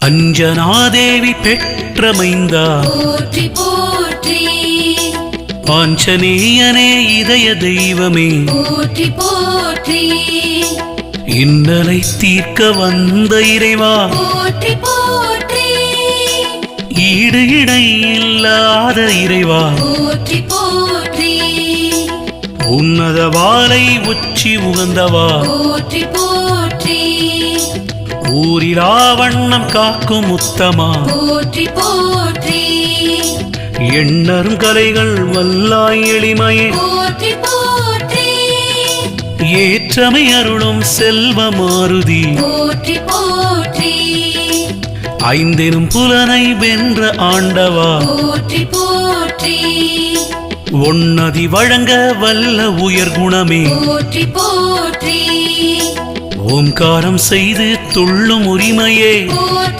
அஞ்சனாதேவி பெற்ற மைந்தா போற்றி போற்றி ஆஞ்சநேயனே இதய தெய்வமே போற்றி போற்றி இன்னலை தீர்க்க வந்த இறைவா போற்றி போற்றி ஈடு இடை இல்லாத இறைவா போற்றி போற்றி உன்னத வாளை உச்சி உகந்தவா போற்றி போற்றி ஊரிலா வண்ணம் காக்கும் உத்தமா போற்றி போற்றி எண்ணரும் கலைகள் வல்லாய் எளிமையே போற்றி போற்றி ஏற்றமை அருளும் செல்வ மாருதி போற்றி போற்றி ஐந்தெனும் புலனை வென்ற ஆண்டவா போற்றி போற்றி ஒன்னதி வழங்க வல்ல உயர் குணமே போற்றி போற்றி ஓம்காரம் செய்து துள்ளும் உரிமையே போற்றி